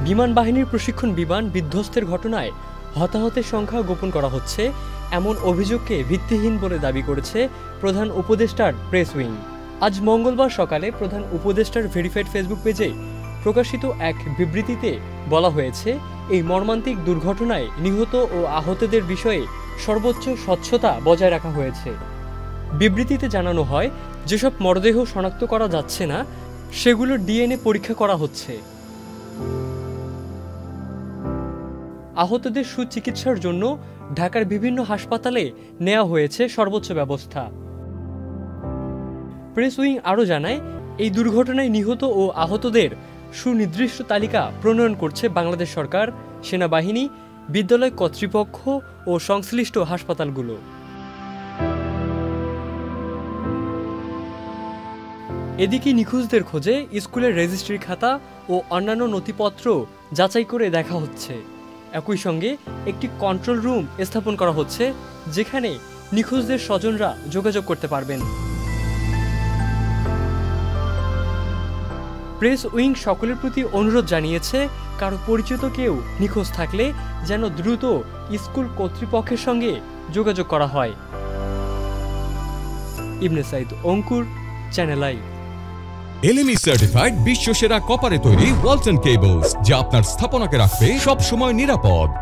বিমান বাহিনীর প্রশিক্ষণ বিমান বিধ্বস্তের ঘটনায় হতাহতের সংখ্যা গোপন করা হচ্ছে এমন অভিযোগকে ভিত্তিহীন বলে দাবি করেছে প্রধান উপদেষ্টার প্রেস উইং। আজ মঙ্গলবার সকালে প্রধান উপদেষ্টার ভেরিফাইড ফেসবুক পেজে প্রকাশিত এক বিবৃতিতে বলা হয়েছে, এই মর্মান্তিক দুর্ঘটনায় নিহত ও আহতদের বিষয়ে সর্বোচ্চ স্বচ্ছতা বজায় রাখা হয়েছে। বিবৃতিতে জানানো হয়, যেসব মরদেহ শনাক্ত করা যাচ্ছে না সেগুলোর ডিএনএ পরীক্ষা করা হচ্ছে। আহতদের সুচিকিৎসার জন্য ঢাকার বিভিন্ন হাসপাতালে নেওয়া হয়েছে সর্বোচ্চ ব্যবস্থা। প্রেস উইং আরও জানায়, এই দুর্ঘটনায় নিহত ও আহতদের সুনির্দিষ্ট তালিকা প্রণয়ন করছে বাংলাদেশ সরকার, সেনাবাহিনী, বিদ্যালয় কর্তৃপক্ষ ও সংশ্লিষ্ট হাসপাতালগুলো। এদিকে নিখোঁজদের খোঁজে স্কুলের রেজিস্ট্রি খাতা ও অন্যান্য নথিপত্র যাচাই করে দেখা হচ্ছে। একই সঙ্গে একটি কন্ট্রোল রুম স্থাপন করা হচ্ছে, যেখানে নিখোঁজদের স্বজনরা যোগাযোগ করতে পারবেন। প্রেস উইং সকলের প্রতি অনুরোধ জানিয়েছে, কারো পরিচিত কেউ নিখোঁজ থাকলে যেন দ্রুত স্কুল কর্তৃপক্ষের সঙ্গে যোগাযোগ করা হয়। ইবনে সাইদ অঙ্কুর, চ্যানেল আই। LME সার্টিফাইড বিশ্বসেরা কপারে তৈরি ওয়ালটন কেবলস, যা আপনার স্থাপনাকে রাখবে সব সময় নিরাপদ।